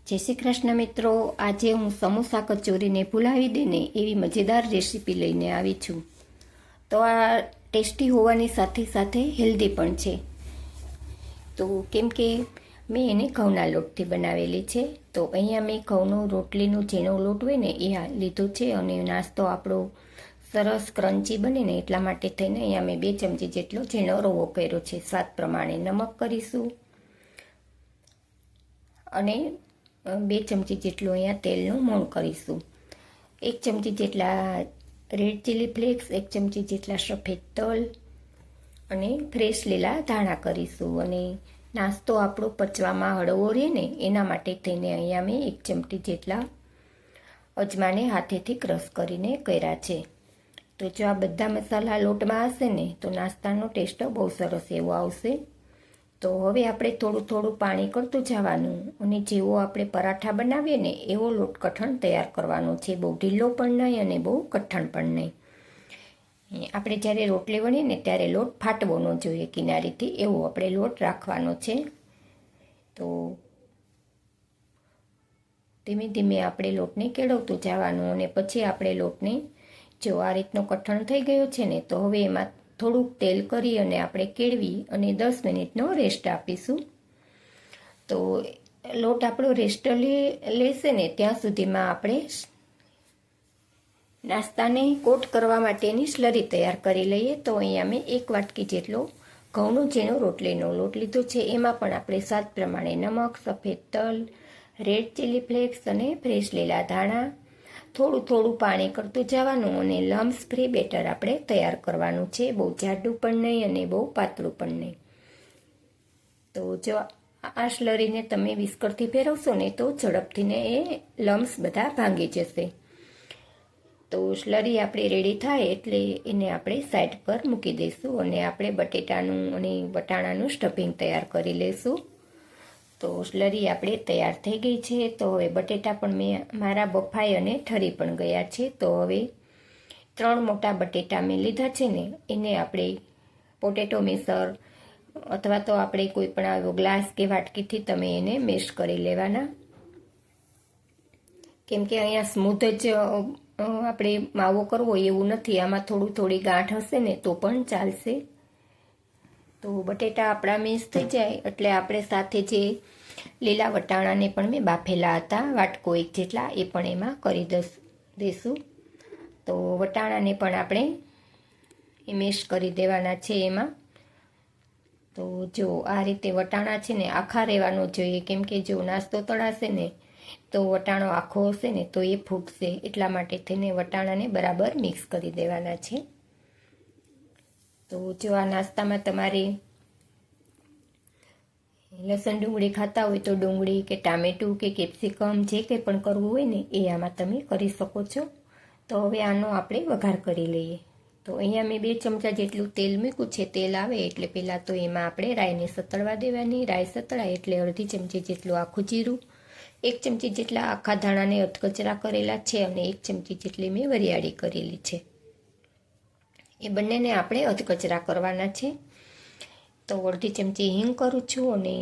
જય શ્રી કૃષ્ણ મિત્રો, આજે હું સમોસા કચોરીને ભૂલાવી દેને એવી મજેદાર રેસીપી લઈને આવી છું. તો આ ટેસ્ટી હોવાની સાથે સાથે હેલ્ધી પણ છે. તો કેમ કે મેં એને ઘઉંના લોટથી બનાવેલી છે. તો અહીંયા મેં ઘઉંનો રોટલીનો ઝીણો લોટ હોય ને એ લીધો છે અને નાસ્તો આપણો સરસ ક્રન્ચી બને ને એટલા માટે થઈને અહીંયા મેં 2 ચમચી જેટલો ઝીણો રવો કર્યો છે. સ્વાદ પ્રમાણે નમક કરીશું અને 2 ચમચી જેટલું અહીંયા તેલનું મોણ કરીશું. 1 ચમચી જેટલા રેડ ચીલી ફ્લેક્સ, 1 ચમચી જેટલા સફેદ તલ અને ફ્રેશ લીલા ધાણા કરીશું. અને નાસ્તો આપણો પચવામાં હળવો રહે ને એના માટે થઈને અહીંયા મેં 1 ચમચી જેટલા અજમાને હાથેથી ક્રશ કરીને કર્યા છે. તો જો આ બધા મસાલા લોટમાં હશે ને તો નાસ્તાનો ટેસ્ટ બહુ સરસ એવો આવશે. તો હવે આપણે થોડું થોડું પાણી કરતું જવાનું અને જેવો આપણે પરાઠા બનાવીએ ને એવો લોટ કઠણ તૈયાર કરવાનો છે. બહુ ઢીલો પણ નહીં અને બહુ કઠણ પણ નહીં. આપણે જ્યારે રોટલી વણીએ ને ત્યારે લોટ ફાટવો ન જોઈએ કિનારીથી, એવો આપણે લોટ રાખવાનો છે. તો ધીમે ધીમે આપણે લોટને કેળવતું જવાનું અને પછી આપણે લોટને જો આ રીતનો કઠણ થઈ ગયો છે ને તો હવે એમાં થોડુંક તેલ કરી અને આપણે કેળવી અને 10 મિનિટનો રેસ્ટ આપીશું. તો લોટ આપણો રેસ્ટ લેશે ને ત્યાં સુધીમાં આપણે નાસ્તાને કોટ કરવા માટેની સ્લરી તૈયાર કરી લઈએ. તો અહીંયા મેં 1 વાટકી જેટલો ઘઉંનો ઝીણો રોટલીનો લોટ લીધો છે. એમાં પણ આપણે સ્વાદ પ્રમાણે નમક, સફેદ તલ, રેડ ચીલી ફ્લેક્સ અને ફ્રેશ લીલા ધાણા, થોડું થોડું પાણી કરતું જવાનું અને લમ્સ ફ્રી બેટર આપણે તૈયાર કરવાનું છે. બહુ જાડું પણ નહીં અને બહુ પાતળું પણ નહીં. તો જો આ સ્લરીને તમે વિસ્કરથી ફેરવશો ને તો ઝડપથી ને એ લમ્સ બધા ભાંગી જશે. તો સ્લરી આપણી રેડી થાય એટલે એને આપણે સાઈડ પર મૂકી દઈશું અને આપણે બટેટાનું અને વટાણાનું સ્ટફિંગ તૈયાર કરી લઈશું. તો સ્લરી આપણે તૈયાર થઈ ગઈ છે. તો હવે બટેટા પણ મારા બફાઈ અને ઠરી પણ ગયા છે. તો હવે 3 મોટા બટેટા મેં લીધા છે ને એને આપણે પોટેટો મેસર અથવા તો આપણે કોઈ પણ આવ્યો ગ્લાસ કે વાટકીથી તમે એને મેશ કરી લેવાના. કેમ કે અહીંયા સ્મૂથ જ આપણે માવો કરવો એવું નથી, આમાં થોડી ગાંઠ હશે ને તો પણ ચાલશે. તો બટેટા આપણા મેશ થઈ જાય એટલે આપણે સાથે જે લીલા વટાણાને પણ મેં બાફેલા હતા વાટકો 1 જેટલા એ પણ એમાં કરી દઈશું. તો વટાણાને પણ આપણે મેશ કરી દેવાના છે એમાં. તો જો આ રીતે વટાણા છે ને આખા રહેવાનો જોઈએ, કેમ કે જો નાસ્તો તળાશે ને તો વટાણો આખો હશે ને તો એ ફૂટશે. એટલા માટે થઈને વટાણાને બરાબર મિક્સ કરી દેવાના છે. તો જો આ નાસ્તામાં તમારે લસણ ડુંગળી ખાતા હોય તો ડુંગળી કે ટામેટું કે કેપ્સિકમ જે કંઈ પણ કરવું હોય ને એ આમાં તમે કરી શકો છો. તો હવે આનો આપણે વઘાર કરી લઈએ. તો અહીંયા મેં 2 ચમચા જેટલું તેલ મૂક્યું છે. તેલ આવે એટલે પહેલાં તો એમાં આપણે રાઈને સતળવા દેવાની. રાઈ સતળાય એટલે અડધી ચમચી જેટલું આખું જીરું, 1 ચમચી જેટલા આખા ધાણાને અધકચરા કરેલા છે અને 1 ચમચી જેટલી મેં વરિયાળી કરેલી છે. એ બંનેને આપણે અધકચરા કરવાના છે. તો અડધી ચમચી હિંગ કરું છું અને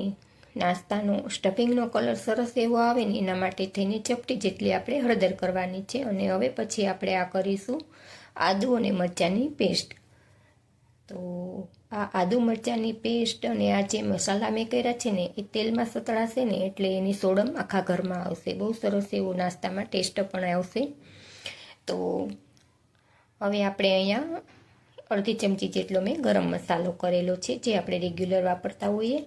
નાસ્તાનો સ્ટફિંગનો કલર સરસ એવો આવે ને એના માટે થઈને ચપટી જેટલી આપણે હળદર કરવાની છે. અને હવે પછી આપણે આ કરીશું આદુ અને મરચાંની પેસ્ટ. તો આ આદુ મરચાંની પેસ્ટ અને આ જે મસાલા મેં કર્યા છે ને એ તેલમાં સતળાશે ને એટલે એની સોડમ આખા ઘરમાં આવશે. બહુ સરસ એવો નાસ્તામાં ટેસ્ટ પણ આવશે. તો હવે આપણે અહીંયા અડધી ચમચી જેટલો મેં ગરમ મસાલો કરેલો છે જે આપણે રેગ્યુલર વાપરતા હોઈએ.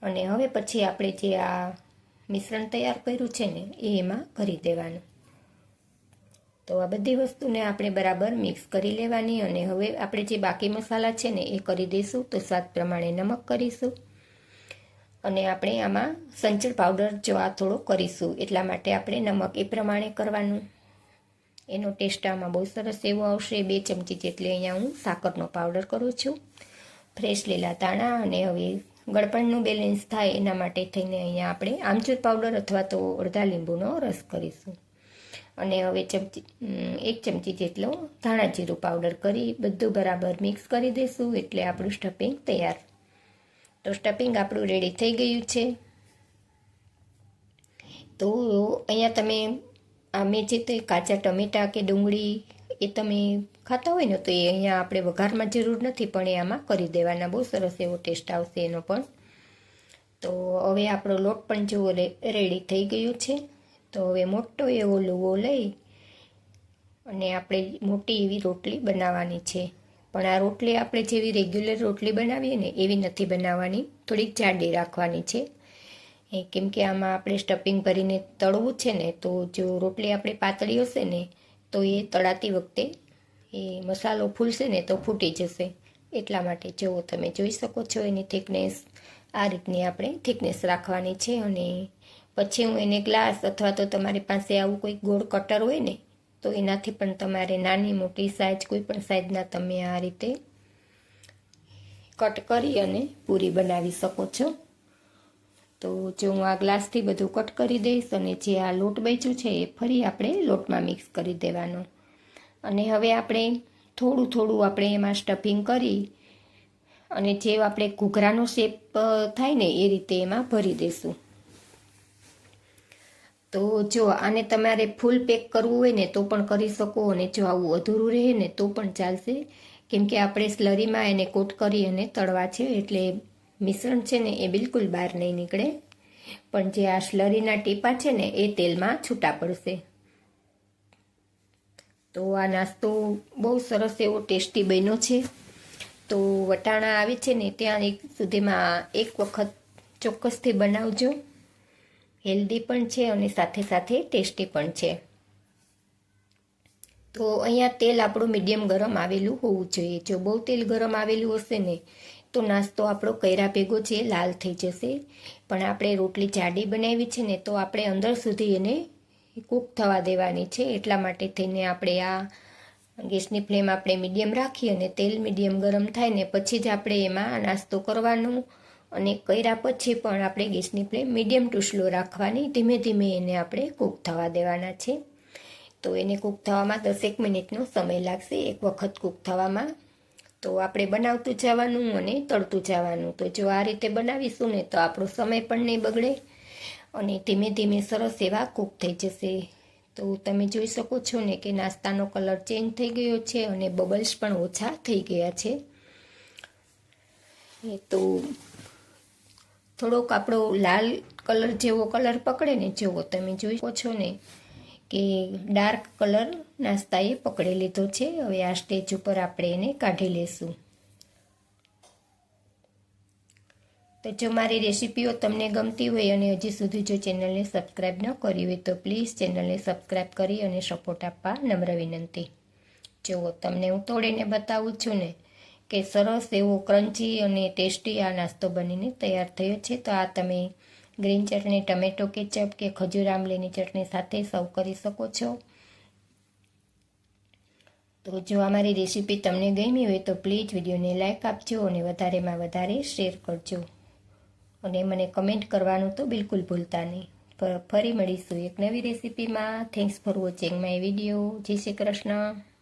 અને હવે પછી આપણે જે આ મિશ્રણ તૈયાર કર્યું છે ને એ એમાં કરી દેવાનું. તો આ બધી વસ્તુને આપણે બરાબર મિક્સ કરી લેવાની. અને હવે આપણે જે બાકી મસાલા છે ને એ કરી દઈશું. તો સ્વાદ પ્રમાણે નમક કરીશું અને આપણે આમાં સંચળ પાવડર જો આ થોડો કરીશું એટલા માટે આપણે નમક એ પ્રમાણે કરવાનું. એનો ટેસ્ટ આમાં બહુ સરસ એવો આવશે. 2 ચમચી જેટલી અહીંયા હું સાકરનો પાવડર કરું છું, ફ્રેશ લીલા ધાણા. અને હવે ગળપણનું બેલેન્સ થાય એના માટે થઈને અહીંયા આપણે આમચૂર પાવડર અથવા તો અડધા લીંબુનો રસ કરીશું. અને હવે 1 ચમચી જેટલો ધાણા જીરું પાવડર કરી બધું બરાબર મિક્સ કરી દઈશું એટલે આપણું સ્ટફિંગ તૈયાર. તો સ્ટફિંગ આપણું રેડી થઈ ગયું છે. તો અહીંયા તમે મેં જે તે કાચા ટમેટાં કે ડુંગળી એ તમે ખાતા હોય ને તો એ અહીંયા આપણે વઘારમાં જરૂર નથી, પણ એ આમાં કરી દેવાના. બહુ સરસ એવો ટેસ્ટ આવશે એનો પણ. તો હવે આપણો લોટ પણ જેવો રેડી થઈ ગયો છે. તો હવે મોટો એવો લુવો લઈ અને આપણે મોટી એવી રોટલી બનાવવાની છે. પણ આ રોટલી આપણે જેવી રેગ્યુલર રોટલી બનાવીએ ને એવી નથી બનાવવાની, થોડીક જાડી રાખવાની છે. કેમ કે આમાં આપણે સ્ટફિંગ ભરીને તળવું છે ને, તો જો રોટલી આપણી પાતળી હશે ને તો એ તળાતી વખતે એ મસાલો ફૂલશે ને તો ફૂટી જશે. એટલા માટે જો તમે જોઈ શકો છો એની થિકનેસ આ રીતની આપણે થિકનેસ રાખવાની છે. અને પછી હું એને ગ્લાસ અથવા તો તમારી પાસે આવું કોઈ ગોળ કટર હોય ને તો એનાથી પણ તમારે નાની મોટી સાઈઝ કોઈ પણ સાઈઝના તમે આ રીતે કટ કરી અને પૂરી બનાવી શકો છો. તો જો હું આ ગ્લાસથી બધું કટ કરી દઈશ અને જે આ લોટ બચ્યું છે એ ફરી આપણે લોટમાં મિક્સ કરી દેવાનો. અને હવે આપણે થોડું થોડું આપણે એમાં સ્ટફિંગ કરી અને જે આપણે ઘૂઘરાનો શેપ થાય ને એ રીતે એમાં ભરી દઈશું. તો જો આને તમારે ફૂલ પેક કરવું હોય ને તો પણ કરી શકો, અને જો આવું અધૂરું રહે ને તો પણ ચાલશે. કેમ કે આપણે સ્લરીમાં એને કોટ કરી અને તળવા છે, એટલે મિશ્રણ છે ને એ બિલકુલ બહાર નહીં નીકળે. પણ જે આ સ્લરીના ટીપા છે ને એ તેલમાં છૂટા પડશે. તો આ નાસ્તો બહુ સરસ એવો ટેસ્ટી બન્યો છે. તો વટાણા આવે છે ને ત્યાં સુધીમાં એક વખત ચોક્કસથી બનાવજો. હેલ્ધી પણ છે અને સાથે સાથે ટેસ્ટી પણ છે. તો અહીંયા તેલ આપણું મીડિયમ ગરમ આવેલું હોવું જોઈએ. જો બહુ તેલ ગરમ આવેલું હશે ને તો નાસ્તો આપણો કર્યા ભેગો છે લાલ થઈ જશે. પણ આપણે રોટલી જાડી બનાવી છે ને તો આપણે અંદર સુધી એને કૂક થવા દેવાની છે. એટલા માટે થઈને આપણે આ ગેસની ફ્લેમ આપણે મીડિયમ રાખી અને તેલ મીડિયમ ગરમ થાય ને પછી જ આપણે એમાં નાસ્તો કરવાનો. અને કર્યા પછી પણ આપણે ગેસની ફ્લેમ મીડિયમ ટુ સ્લો રાખવાની. ધીમે ધીમે એને આપણે કૂક થવા દેવાના છે. તો એને કૂક થવામાં 10 મિનિટનો સમય લાગશે એક વખત કૂક થવામાં. તો આપણે બનાવતું જવાનું અને તળતું જવાનું. તો જો આ રીતે બનાવીશું ને તો આપણો સમય પણ નહીં બગડે અને ધીમે ધીમે સરસ એવા કૂક થઈ જશે. તો તમે જોઈ શકો છો ને કે નાસ્તાનો કલર ચેન્જ થઈ ગયો છે અને બબલ્સ પણ ઓછા થઈ ગયા છે. તો થોડોક આપણો લાલ કલર જેવો કલર પકડે ને, જેવો તમે જોઈ શકો છો ને કે ડાર્ક કલર નાસ્તાએ પકડી લીધો છે. હવે આ સ્ટેજ ઉપર આપણે એને કાઢી લેશું. તો જો મારી રેસીપીઓ તમને ગમતી હોય અને હજી સુધી જો ચેનલને સબસ્ક્રાઈબ ન કરી હોય તો પ્લીઝ ચેનલને સબસ્ક્રાઈબ કરી અને સપોર્ટ આપવા નમ્ર વિનંતી. જુઓ તમને હું તોડીને બતાવું છું ને કે સરસ એવો ક્રન્ચી અને ટેસ્ટી આ નાસ્તો બનીને તૈયાર થયો છે. તો આ તમે ગ્રીન ચટણી, ટમેટો કેચઅપ કે ખજૂર આંબલીની ચટણી સાથે સર્વ કરી શકો છો. તો જો અમારી રેસીપી તમને ગમી હોય તો પ્લીઝ વિડીયોને લાઈક આપજો અને વધારેમાં વધારે શેર કરજો. અને મને કમેન્ટ કરવાનું તો બિલકુલ ભૂલતા નહીં. ફરી મળીશું એક નવી રેસીપીમાં. Thanks for watching my video. જય શ્રી કૃષ્ણ.